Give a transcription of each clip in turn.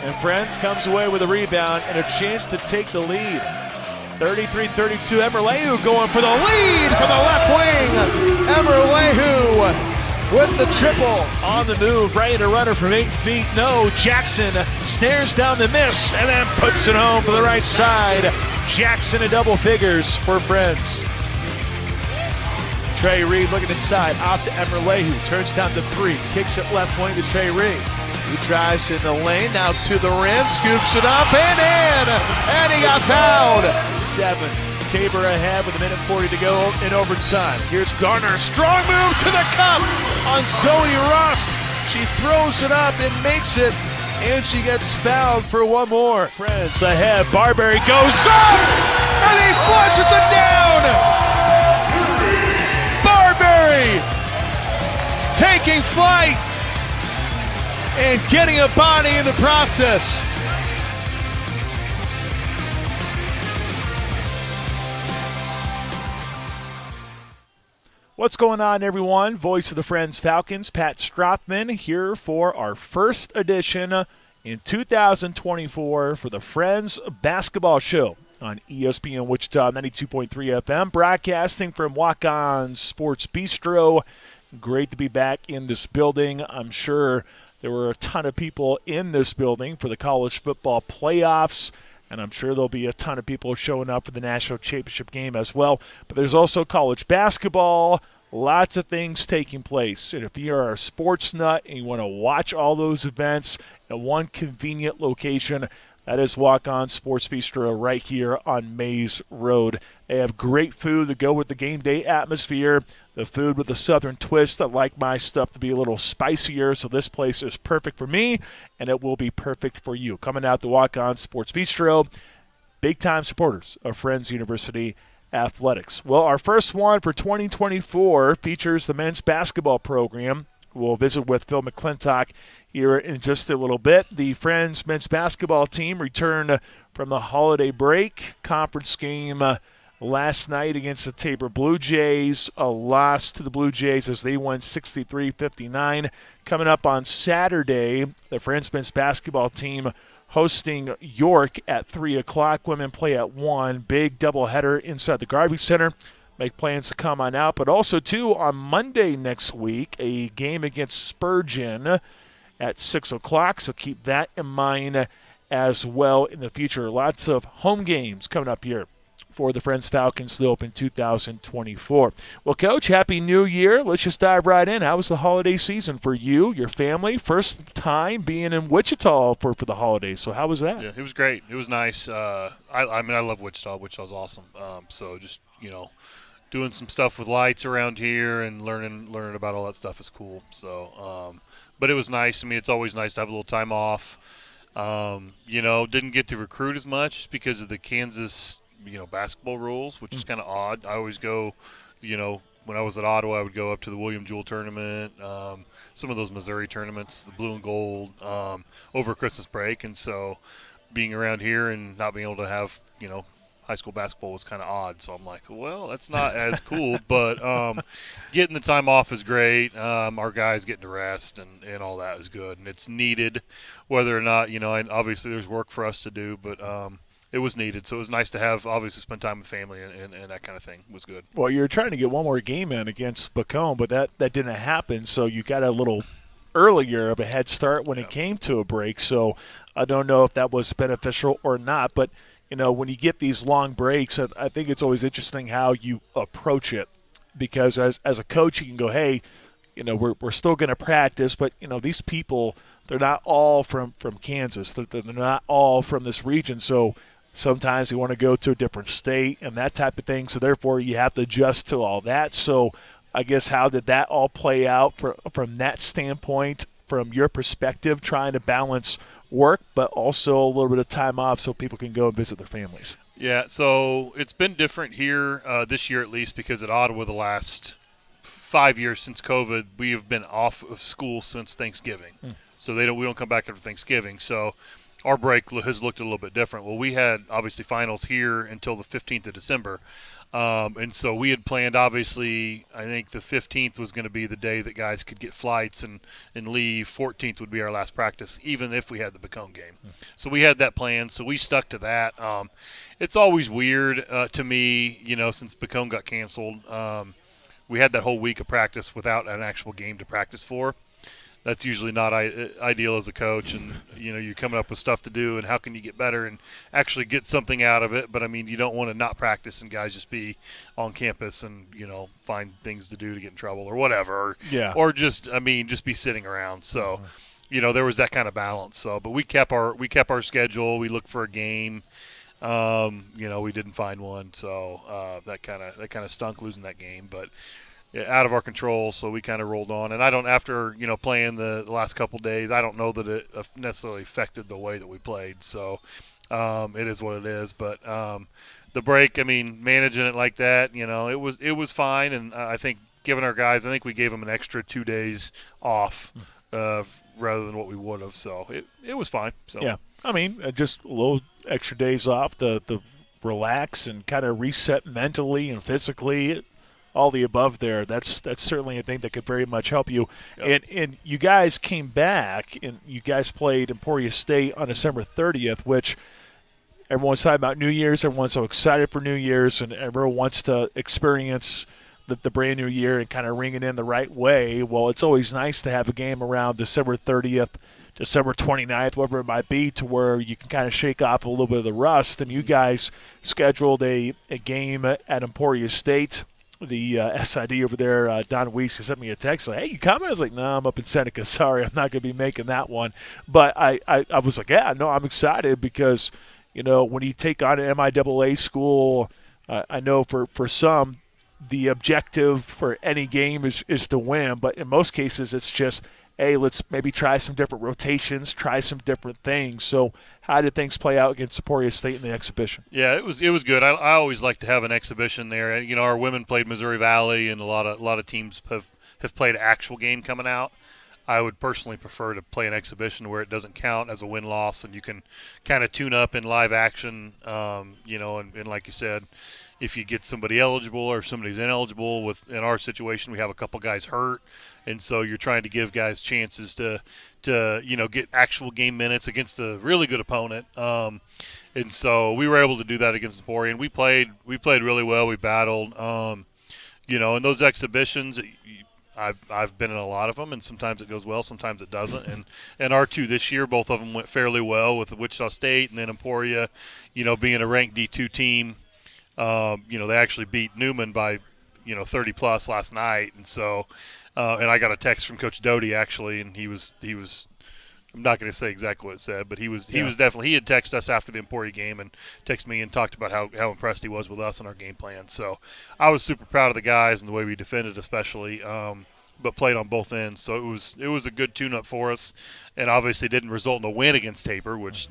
And Friends comes away with a rebound and a chance to take the lead. 33-32, Emerlehu going for the lead from the left wing. Emerlehu with the triple on the move, ready to run her from 8 feet. No, Jackson snares down the miss and then puts it home for the right side. Jackson in double figures for Friends. Trey Reed looking inside, off to Emerlehu, turns down to 3, kicks it left wing to Trey Reed. He drives in the lane, now to the rim, scoops it up and in, and he got fouled. 7. Tabor ahead with 1:40 to go in overtime. Here's Garner, strong move to the cup on Zoe Rust. She throws it up and makes it, and she gets fouled for one more. Friends ahead, Barberry goes up, and he flushes it down. Barberry taking flight and getting a body in the process. What's going on, everyone? Voice of the Friends Falcons, Pat Strathman, here for our first edition in 2024 for the Friends Basketball Show on ESPN Wichita 92.3 FM, broadcasting from Walk-On Sports Bistreaux. Great to be back in this building. I'm sure there were a ton of people in this building for the college football playoffs, and I'm sure there'll be a ton of people showing up for the national championship game as well. But there's also college basketball, lots of things taking place. And if you are a sports nut and you want to watch all those events in one convenient location, that is Walk-On Sports Bistreaux right here on Mays Road. They have great food to go with the game day atmosphere. The food with a southern twist. I like my stuff to be a little spicier, so this place is perfect for me, and it will be perfect for you. Coming out to Walk-On Sports Bistreaux, big-time supporters of Friends University Athletics. Well, our first one for 2024 features the men's basketball program. We'll visit with Phil McClintock here in just a little bit. The Friends men's basketball team returned from the holiday break. Conference game last night against the Tabor Blue Jays. A loss to the Blue Jays as they won 63-59. Coming up on Saturday, the Friends men's basketball team hosting York at 3 o'clock. Women play at 1. Big doubleheader inside the Garvey Center. Make plans to come on out. But also, too, on Monday next week, a game against Spurgeon at 6 o'clock. So keep that in mind as well in the future. Lots of home games coming up here for the Friends Falcons to open 2024. Well, Coach, Happy New Year. Let's just dive right in. How was the holiday season for you, your family? First time being in Wichita for the holidays. So how was that? Yeah, it was great. It was nice. I mean, I love Wichita. Wichita's awesome. So just, doing some stuff with lights around here and learning about all that stuff is cool. So, but it was nice. I mean, it's always nice to have a little time off. Didn't get to recruit as much because of the Kansas, basketball rules, which is kind of odd. I always go, when I was at Ottawa, I would go up to the William Jewell tournament, some of those Missouri tournaments, the blue and gold, over Christmas break. And so being around here and not being able to have, high school basketball was kind of odd. So I'm like, well, that's not as cool. But getting the time off is great. Our guys getting to rest and all that is good. And it's needed, whether or not, and obviously there's work for us to do, but it was needed. So it was nice to have, obviously, spend time with family and that kind of thing was good. Well, you were trying to get one more game in against Bacone, but that didn't happen. So you got a little earlier of a head start when it came to a break. So I don't know if that was beneficial or not. But, when you get these long breaks, I think it's always interesting how you approach it. Because as a coach, you can go, hey, we're still going to practice, but, these people, they're not all from Kansas. They're not all from this region. So sometimes you want to go to a different state and that type of thing. So therefore, you have to adjust to all that. So I guess how did that all play out from that standpoint, from your perspective, trying to balance work but also a little bit of time off so people can go and visit their families? Yeah, so it's been different here this year at least, because at Ottawa the last 5 years since COVID, we have been off of school since Thanksgiving. So we don't come back after Thanksgiving. So our break has looked a little bit different. Well, we had obviously finals here until the 15th of December. And so we had planned, obviously, I think the 15th was going to be the day that guys could get flights and leave. 14th would be our last practice, even if we had the Bacone game. So we had that plan, so we stuck to that. It's always weird to me, since Bacone got canceled. We had that whole week of practice without an actual game to practice for. That's usually not ideal as a coach, and you're coming up with stuff to do and how can you get better and actually get something out of it. But I mean, you don't want to not practice and guys just be on campus and find things to do to get in trouble or whatever, or just be sitting around. So there was that kind of balance. So, but we kept our schedule. We looked for a game. We didn't find one, so that kind of stunk losing that game, but. Out of our control, so we kind of rolled on. And I don't, after playing the last couple days, I don't know that it necessarily affected the way that we played. So it is what it is. But the break, managing it like that, it was fine. And I think giving our guys, I think we gave them an extra 2 days off rather than what we would have. So it was fine. So yeah, just a little extra days off to relax and kind of reset mentally and physically. All the above there. That's certainly a thing that could very much help you. Yep. And you guys came back, and you guys played Emporia State on December 30th, which everyone's talking about New Year's. Everyone's so excited for New Year's, and everyone wants to experience the brand new year and kind of ring it in the right way. Well, it's always nice to have a game around December 30th, December 29th, whatever it might be, to where you can kind of shake off a little bit of the rust. And you guys scheduled a game at Emporia State. The SID over there, Don Weiss, sent me a text like, hey, you coming? I was like, no, I'm up in Seneca. Sorry, I'm not going to be making that one. But I was like, yeah, no, I'm excited because, when you take on an MIAA school, I know for some, the objective for any game is to win. But in most cases, it's just, hey, let's maybe try some different rotations, try some different things. So how did things play out against Emporia State in the exhibition? Yeah, it was good. I always like to have an exhibition there. Our women played Missouri Valley, and a lot of teams have played an actual game coming out. I would personally prefer to play an exhibition where it doesn't count as a win-loss, and you can kind of tune up in live action, and like you said, if you get somebody eligible or if somebody's ineligible. In our situation, we have a couple guys hurt, and so you're trying to give guys chances to get actual game minutes against a really good opponent. And so we were able to do that against Emporia, and we played really well. We battled, in those exhibitions. I've been in a lot of them, and sometimes it goes well, sometimes it doesn't. And our two this year, both of them went fairly well with Wichita State and then Emporia, being a ranked D2 team. They actually beat Newman by, 30-plus last night. And so and I got a text from Coach Doty, actually, and he was I'm not going to say exactly what it said, but he was definitely – he had texted us after the Emporia game and texted me and talked about how impressed he was with us and our game plan. So I was super proud of the guys and the way we defended especially, but played on both ends. So it was a good tune-up for us, and obviously didn't result in a win against Tabor, which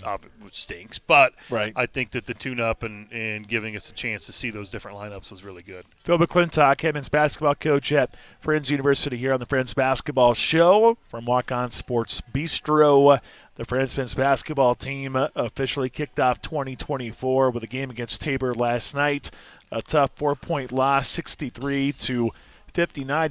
stinks. But right. I think that the tune-up and giving us a chance to see those different lineups was really good. Phil McClintock, men's basketball coach at Friends University here on the Friends Basketball Show from Walk-On Sports Bistreaux. The Friends men's basketball team officially kicked off 2024 with a game against Tabor last night. A tough 4-point loss, 63-59.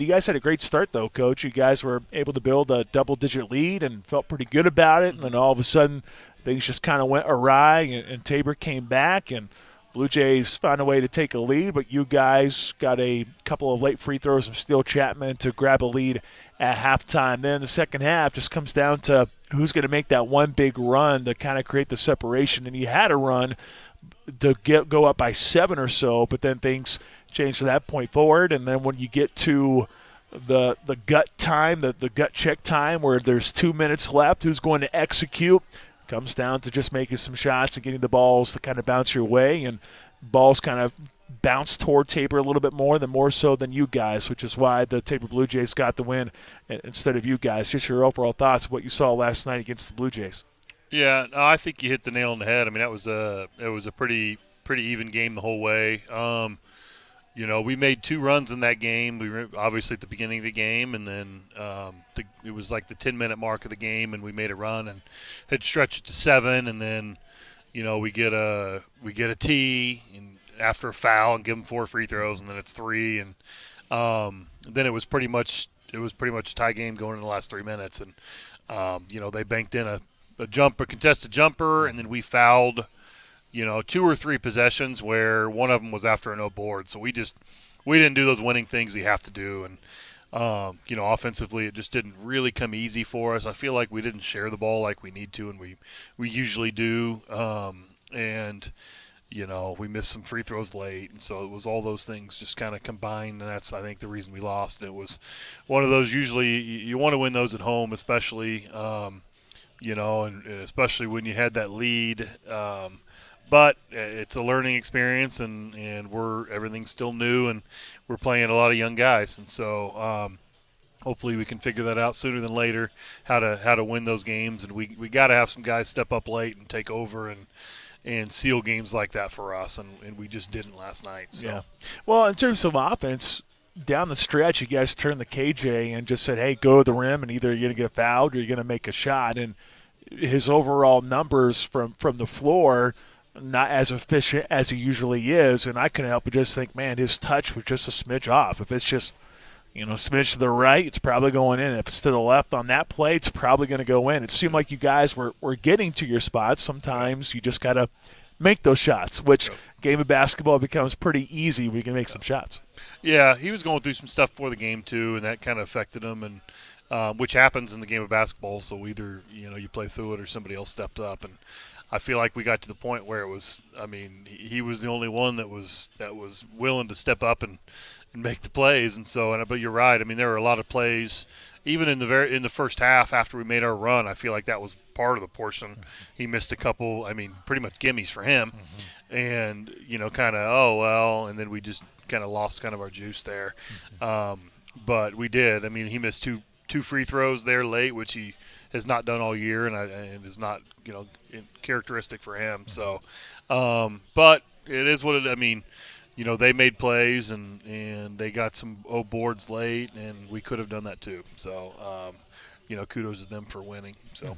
You guys had a great start, though, Coach. You guys were able to build a double-digit lead and felt pretty good about it. And then all of a sudden, things just kind of went awry, and Tabor came back, and Blue Jays found a way to take a lead. But you guys got a couple of late free throws from Steele Chapman to grab a lead at halftime. Then the second half just comes down to who's going to make that one big run to kind of create the separation. And you had a run to go up by 7 or so, but then things changed from that point forward. And then when you get to the gut time, the gut check time where there's 2 minutes left, who's going to execute, comes down to just making some shots and getting the balls to kind of bounce your way. And balls kind of bounce toward Tabor a little bit more so than you guys, which is why the Tabor Blue Jays got the win instead of you guys. Just your overall thoughts of what you saw last night against the Blue Jays. Yeah, no, I think you hit the nail on the head. I mean, it was a pretty even game the whole way. we made 2 runs in that game. We were obviously at the beginning of the game, and then it was like the 10-minute mark of the game, and we made a run and had stretched it to 7, and then we get a tee and after a foul and give them 4 free throws, and then it's 3, and then it was pretty much a tie game going in the last 3 minutes, and they banked in a contested jumper, and then we fouled 2 or 3 possessions where one of them was after a no board. So we didn't do those winning things you have to do, and offensively it just didn't really come easy for us. I feel like we didn't share the ball like we need to, and we usually do, and we missed some free throws late, and so it was all those things just kind of combined, and that's, I think, the reason we lost. And it was one of those, usually you want to win those at home, especially, and especially when you had that lead. But it's a learning experience, and everything's still new, and we're playing a lot of young guys, and so hopefully we can figure that out sooner than later, how to win those games, and we got to have some guys step up late and take over and seal games like that for us, and we just didn't last night. So. Yeah. Well, in terms of offense, down the stretch, you guys turned the KJ and just said, hey, go to the rim, and either you're going to get fouled or you're going to make a shot. And his overall numbers from the floor, not as efficient as he usually is, and I couldn't help but just think, man, his touch was just a smidge off. If it's just smidge to the right, it's probably going in. If it's to the left on that play, it's probably going to go in. It seemed like you guys were getting to your spots. Sometimes you just got to make those shots, which game of basketball becomes pretty easy. We can make some shots. Yeah, he was going through some stuff before the game too, and that kind of affected him, and which happens in the game of basketball. So either you play through it or somebody else stepped up, and I feel like we got to the point where it was. I mean, he was the only one that was willing to step up and make the plays, and so. But you're right. I mean, there were a lot of plays, even in the first half after we made our run. I feel like that was part of the portion. He missed a couple. I mean, pretty much gimmies for him, and kind of and then we just kind of lost kind of our juice there. But we did. I mean, he missed two free throws there late, which he has not done all year, and is not characteristic for him. So, but it is what it. I mean, they made plays and they got some boards late, and we could have done that too. So, kudos to them for winning. So,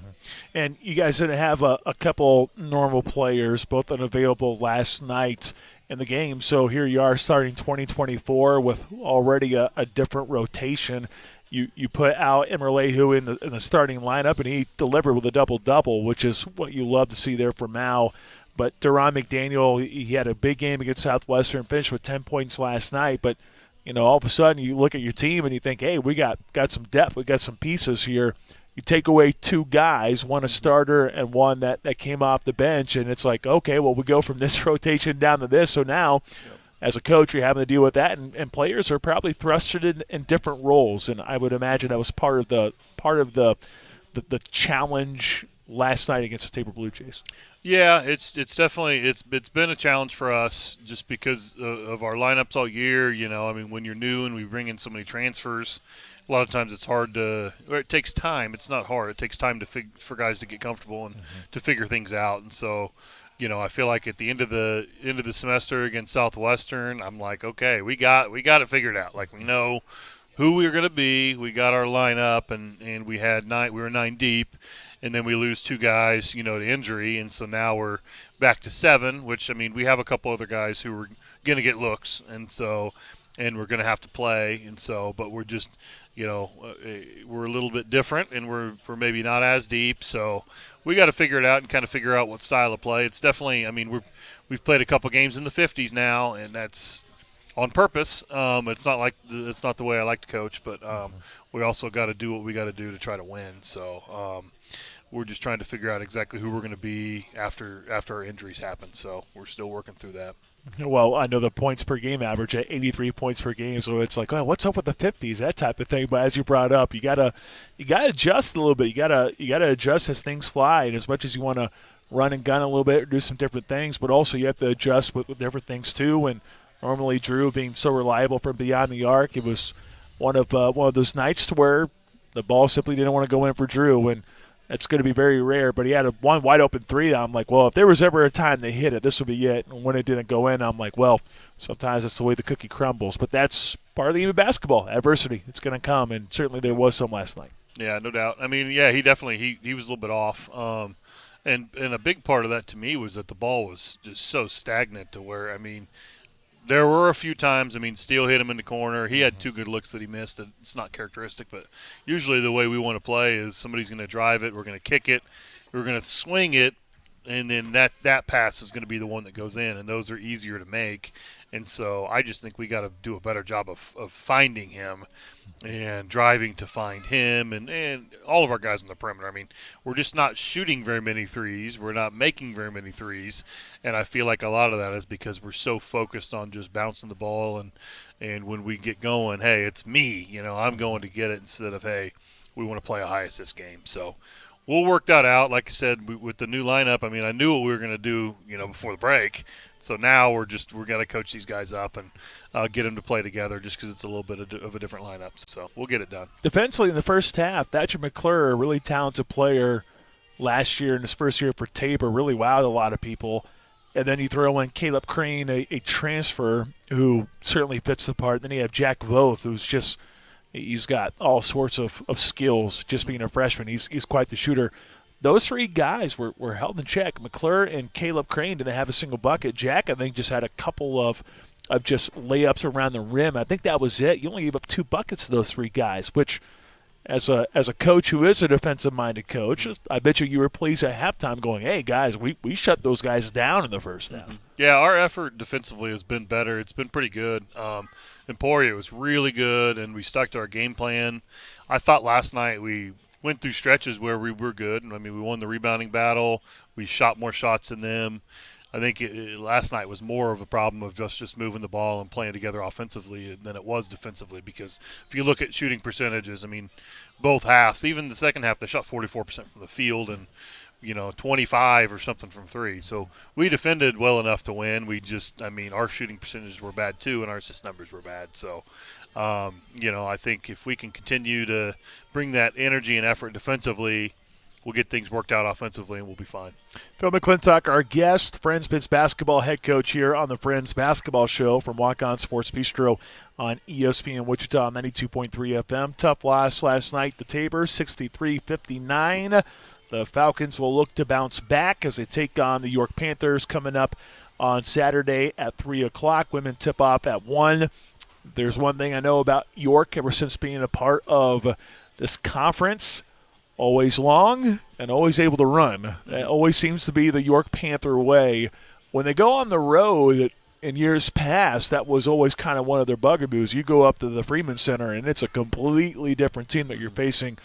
and you guys didn't have a couple normal players, both unavailable last night in the game. So here you are starting 2024 with already a different rotation. You put out Emerlehu in the starting lineup, and he delivered with a double-double, which is what you love to see there from Mao. But Deron McDaniel, he had a big game against Southwestern, finished with 10 points last night. But, all of a sudden you look at your team and you think, hey, we got some depth. We got some pieces here. You take away 2 guys, one a starter and one that came off the bench, and it's like, okay, well, we go from this rotation down to this. So now – as a coach, you're having to deal with that, and players are probably thrusted in different roles. And I would imagine that was part of the challenge last night against the Tabor Blue Jays. Yeah, it's definitely it's been a challenge for us just because of our lineups all year. I mean, when you're new and we bring in so many transfers, a lot of times it's hard to. Or it takes time. It's not hard. It takes time for guys to get comfortable and to figure things out. And so. I feel like at the end of the semester against Southwestern, I'm like, okay, we got it figured out. Like, we know who we were going to be. We got our lineup, and we were 9 deep, and then we lose 2 guys, to injury, and so now we're back to 7. Which, I mean, we have a couple other guys who are going to get looks, and we're going to have to play, and so, but we're just, we're a little bit different, and we're maybe not as deep, so. We got to figure it out and kind of figure out what style of play. It's definitely, I mean, we've played a couple games in the 50s now, and that's on purpose. It's not the way I like to coach, but we also got to do what we got to do to try to win. So we're just trying to figure out exactly who we're going to be after our injuries happen. So we're still working through that. Well, I know the points per game average at 83 points per game, so it's like, oh, what's up with the 50s, that type of thing. But as you brought up, you gotta adjust a little bit. You gotta adjust as things fly, and as much as you want to run and gun a little bit or do some different things, but also you have to adjust with different things too. And normally Drew being so reliable from beyond the arc, it was one of those nights to where the ball simply didn't want to go in for Drew. And It's going to be very rare, but he had one wide open three. I'm like, well, if there was ever a time they hit it, this would be it. And when it didn't go in, I'm like, well, sometimes that's the way the cookie crumbles. But that's part of the game of basketball. Adversity, it's going to come, and certainly there was some last night. Yeah, no doubt. I mean, yeah, he definitely he was a little bit off. And a big part of that to me was that the ball was just so stagnant to where, I mean, there were a few times, I mean, Steele hit him in the corner. He had 2 good looks that he missed. It's not characteristic, but usually the way we want to play is somebody's going to drive it, we're going to kick it, we're going to swing it, and then that pass is going to be the one that goes in, and those are easier to make. And so I just think we got to do a better job of finding him and driving to find him and all of our guys on the perimeter. I mean, we're just not shooting very many threes. We're not making very many threes. And I feel like a lot of that is because we're so focused on just bouncing the ball and when we get going, hey, it's me. You know, I'm going to get it instead of, hey, we want to play a high assist game. So we'll work that out. Like I said, with the new lineup, I mean, I knew what we were going to do, you know, before the break. So now we're going to coach these guys up and get them to play together just because it's a little bit of a different lineup. So we'll get it done. Defensively in the first half, Thatcher McClure, a really talented player last year in his first year for Tabor, really wowed a lot of people. And then you throw in Caleb Crane, a transfer who certainly fits the part. Then you have Jack Voth, who's just – he's got all sorts of skills just being a freshman. He's quite the shooter. Those 3 guys were held in check. McClure and Caleb Crane didn't have a single bucket. Jack, I think, just had a couple of just layups around the rim. I think that was it. You only gave up 2 buckets to those 3 guys, which as a coach who is a defensive-minded coach, I bet you were pleased at halftime going, hey, guys, we shut those guys down in the first half. Yeah, our effort defensively has been better. It's been pretty good. Emporia was really good, and we stuck to our game plan. I thought last night we went through stretches where we were good. I mean, we won the rebounding battle. We shot more shots than them. I think last night was more of a problem of just moving the ball and playing together offensively than it was defensively, because if you look at shooting percentages, I mean, both halves, even the second half, they shot 44% from the field and, 25 or something from 3. So we defended well enough to win. We just, I mean, our shooting percentages were bad too, and our assist numbers were bad. So, I think if we can continue to bring that energy and effort defensively, we'll get things worked out offensively, and we'll be fine. Phil McClintock, our guest, Friends Men's basketball head coach here on the Friends Basketball Show from Walk On Sports Bistreaux on ESPN Wichita 92.3 FM. Tough loss last night to Tabor, 63-59. The Falcons will look to bounce back as they take on the York Panthers coming up on Saturday at 3 o'clock. Women tip off at 1. There's one thing I know about York ever since being a part of this conference. Always long and always able to run. That always seems to be the York Panther way. When they go on the road in years past, that was always kind of one of their bugaboos. You go up to the Freeman Center, and it's a completely different team that you're facing.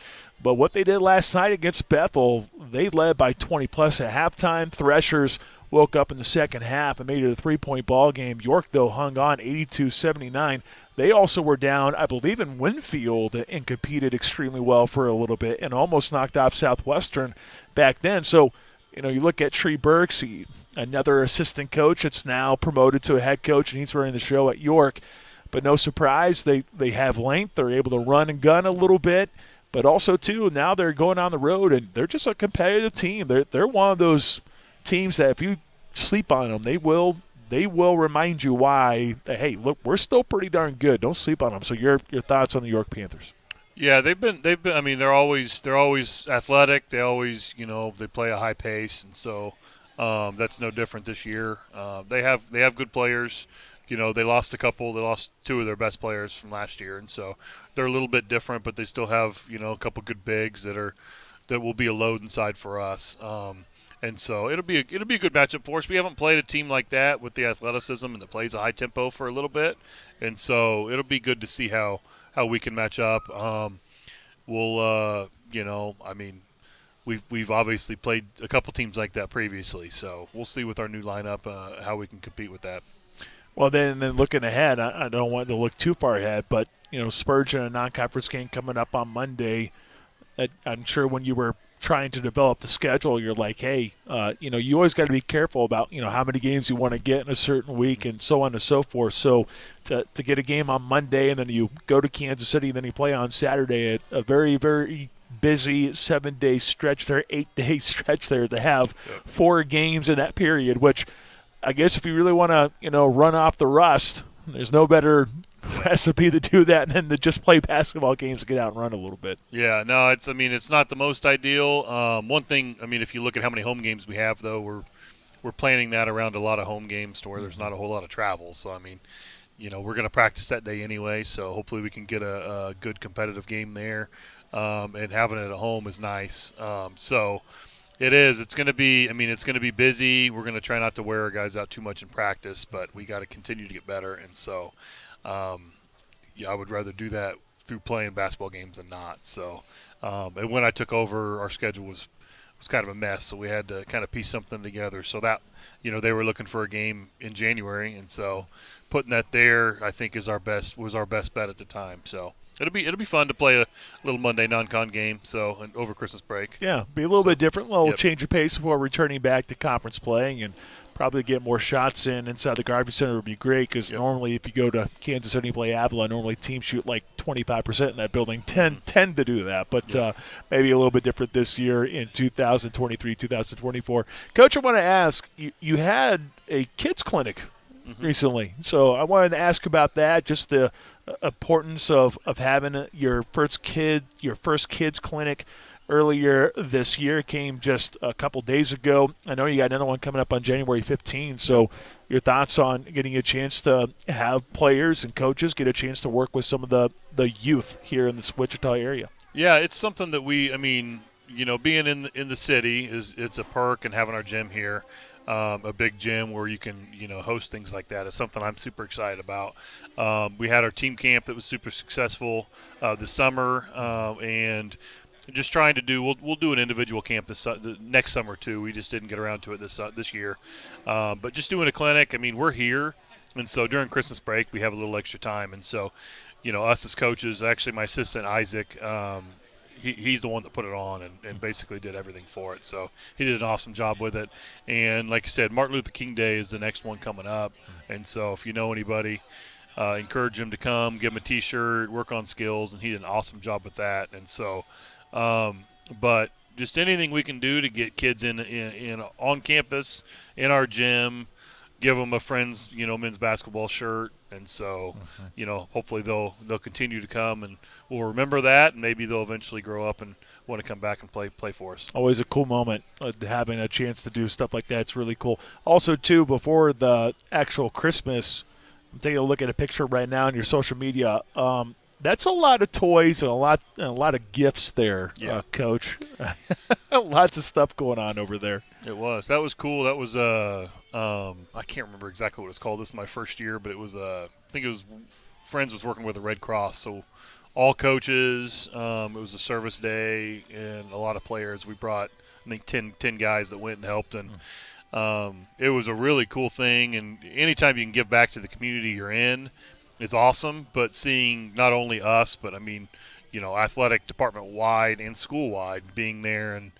But what they did last night against Bethel, they led by 20-plus at halftime. Threshers woke up in the second half and made it a 3-point ball game. York, though, hung on 82-79. They also were down, I believe, in Winfield and competed extremely well for a little bit and almost knocked off Southwestern back then. So, you look at Tree Burks, another assistant coach that's now promoted to a head coach, and he's running the show at York. But no surprise, they have length. They're able to run and gun a little bit. But also, too, now they're going on the road, and they're just a competitive team. They're one of those teams that if you sleep on them, they will remind you why, hey, look, we're still pretty darn good. Don't sleep on them. So your thoughts on the York Panthers? Yeah, they've been. I mean, they're always athletic. They always, they play a high pace, and so that's no different this year. They have good players. They lost a couple. They lost 2 of their best players from last year, and so they're a little bit different. But they still have a couple good bigs that will be a load inside for us. And so it'll be a good matchup for us. We haven't played a team like that with the athleticism and that plays a high tempo for a little bit, and so it'll be good to see how we can match up. I mean, we've obviously played a couple teams like that previously, so we'll see with our new lineup how we can compete with that. Well, then looking ahead, I don't want to look too far ahead, but Spurgeon, a non-conference game coming up on Monday. I'm sure when you were trying to develop the schedule, you're like, hey, you always got to be careful about, how many games you want to get in a certain week and so on and so forth. So to get a game on Monday and then you go to Kansas City and then you play on Saturday at a very, very busy 7-day stretch there, 8-day stretch there to have 4 games in that period, which I guess if you really want to, run off the rust, there's no better recipe to do that than to just play basketball games and get out and run a little bit. Yeah, no, it's not the most ideal. One thing, if you look at how many home games we have, though, we're planning that around a lot of home games to where there's not a whole lot of travel. So, we're going to practice that day anyway, so hopefully we can get a good competitive game there. And having it at home is nice. So it is. It's going to be. It's going to be busy. We're going to try not to wear our guys out too much in practice, but we got to continue to get better. And so, I would rather do that through playing basketball games than not. So, and when I took over, our schedule was kind of a mess, so we had to kind of piece something together. So that, they were looking for a game in January, and so putting that there, I think, was our best bet at the time. So. It'll be fun to play a little Monday non-con game, and over Christmas break. Yeah, be a little bit different, a little change of pace before returning back to conference playing, and probably get more shots inside the Garvey Center would be great because normally if you go to Kansas City and play Avila, normally teams shoot like 25% in that building, tend to do that. But maybe a little bit different this year in 2023, 2024. Coach, I want to ask, you had a kids clinic recently. So I wanted to ask about that, just the importance of having your first kids clinic earlier this year. It came just a couple days ago. I know you got another one coming up on January 15th. So your thoughts on getting a chance to have players and coaches get a chance to work with some of the youth here in this Wichita area? Yeah, it's something that being in the city it's a perk, and having our gym here. A big gym where you can, host things like that is something I'm super excited about. We had our team camp that was super successful this summer, and just trying to do. We'll do an individual camp the next summer too. We just didn't get around to it this year, but just doing a clinic. We're here, and so during Christmas break we have a little extra time, and so, us as coaches. Actually, my assistant Isaac. He's the one that put it on and basically did everything for it. So he did an awesome job with it. And like I said, Martin Luther King Day is the next one coming up. And so if you know anybody, encourage him to come, give him a T-shirt, work on skills. And he did an awesome job with that. And so, but just anything we can do to get kids in on campus, in our gym, give them a friend's, men's basketball shirt. And so, hopefully they'll continue to come, and we'll remember that, and maybe they'll eventually grow up and want to come back and play for us. Always a cool moment, having a chance to do stuff like that. It's really cool. Also, too, before the actual Christmas, I'm taking a look at a picture right now on your social media. That's a lot of toys and a lot of gifts there, Coach. Lots of stuff going on over there. It was. That was cool. That was I can't remember exactly what it's called. This is my first year, but it was I think it was Friends was working with the Red Cross, so all coaches. It was a service day, and a lot of players. We brought, I think, 10 guys that went and helped, and it was a really cool thing. And anytime you can give back to the community you're in is awesome. But seeing not only us, but athletic department wide and school wide being there and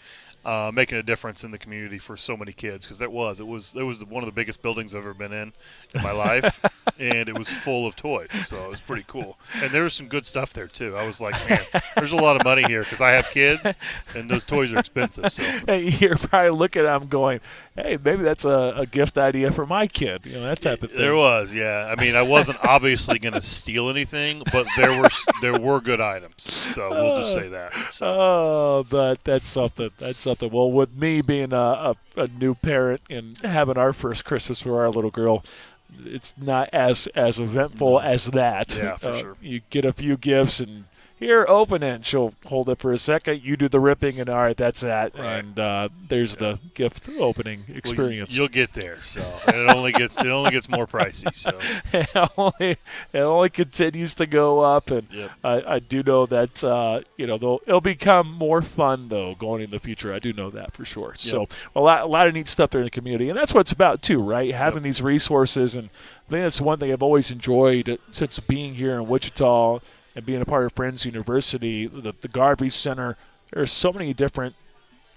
making a difference in the community for so many kids, because it was one of the biggest buildings I've ever been in my life, and it was full of toys, so it was pretty cool. And there was some good stuff there too. I was like, man, there's a lot of money here because I have kids, and those toys are expensive. So hey, you're probably looking at them going, hey, maybe that's a gift idea for my kid, that type of thing. There was, yeah. I wasn't obviously going to steal anything, but there were good items, so we'll just say that. So. Oh, but that's something. Well, with me being a new parent and having our first Christmas for our little girl, it's not as eventful as that. Yeah, for sure. You get a few gifts and here, open it. She'll hold it for a second. You do the ripping, and all right, that's that. Right. And there's the gift opening experience. Well, you'll get there. So and it only gets more pricey. So it only continues to go up, and I do know that it'll become more fun though going in the future. I do know that for sure. Yep. So a lot of neat stuff there in the community, and that's what it's about too, right? Having these resources, and I think that's one thing I've always enjoyed since being here in Wichita. And being a part of Friends University, the Garvey Center, there's so many different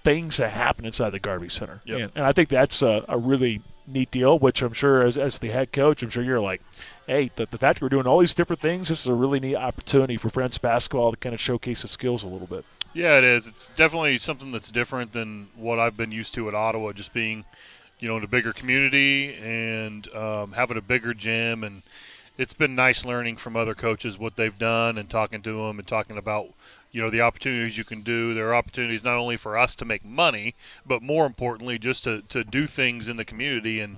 things that happen inside the Garvey Center. Yep. And I think that's a really neat deal, which I'm sure as the head coach, I'm sure you're like, hey, the fact we're doing all these different things, this is a really neat opportunity for Friends basketball to kind of showcase the skills a little bit. Yeah, it is. It's definitely something that's different than what I've been used to at Ottawa, just being, in a bigger community and having a bigger gym. And it's been nice learning from other coaches what they've done and talking to them and talking about, the opportunities you can do. There are opportunities not only for us to make money, but more importantly, just to do things in the community and,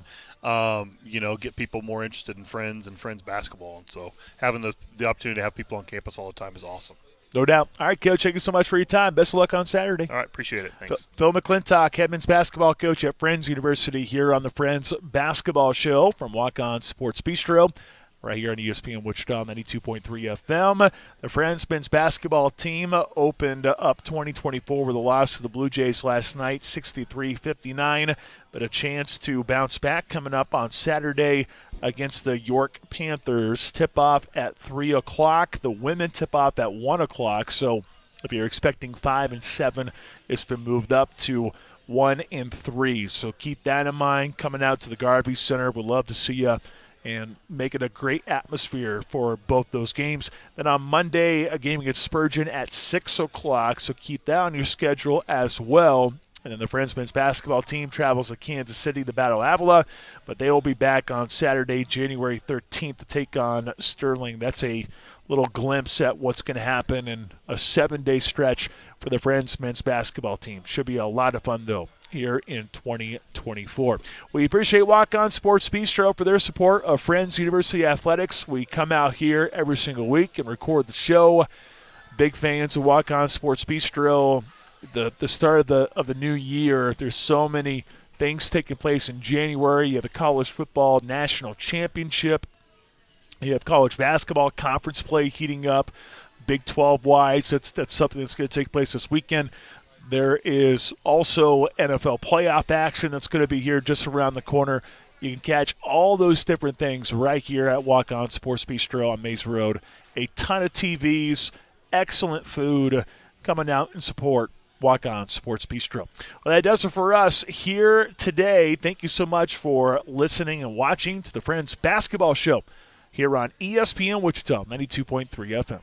get people more interested in friends and friends basketball. And so having the opportunity to have people on campus all the time is awesome. No doubt. All right, Coach, thank you so much for your time. Best of luck on Saturday. All right, appreciate it. Thanks. Phil McClintock, head men's basketball coach at Friends University, here on the Friends Basketball Show from Walk-On Sports Bistreaux, right here on ESPN Wichita 92.3 FM. The Friends men's basketball team opened up 2024 with a loss to the Blue Jays last night, 63-59, but a chance to bounce back coming up on Saturday against the York Panthers. Tip-off at 3 o'clock. The women tip-off at 1 o'clock, so if you're expecting 5 and 7, it's been moved up to 1 and 3. So keep that in mind. Coming out to the Garvey Center, we'd love to see you and make it a great atmosphere for both those games. Then on Monday, a game against Spurgeon at 6 o'clock, so keep that on your schedule as well. And then the Friends men's basketball team travels to Kansas City to battle Avila, but they will be back on Saturday, January 13th to take on Sterling. That's a little glimpse at what's going to happen in a 7-day stretch for the Friends men's basketball team. Should be a lot of fun, though, here in 2024. We appreciate Walk-On Sports Bistreaux for their support of Friends University Athletics. We come out here every single week and record the show. Big fans of Walk-On Sports Bistreaux. The start of the new year, there's so many things taking place in January. You have the college football national championship. You have college basketball conference play heating up. Big 12-wise, that's something that's going to take place this weekend. There is also NFL playoff action that's going to be here just around the corner. You can catch all those different things right here at Walk-On Sports Bistreaux on Maze Road. A ton of TVs, excellent food. Coming out and support Walk-On Sports Bistreaux. Well, that does it for us here today. Thank you so much for listening and watching to the Friends Basketball Show here on ESPN Wichita 92.3 FM.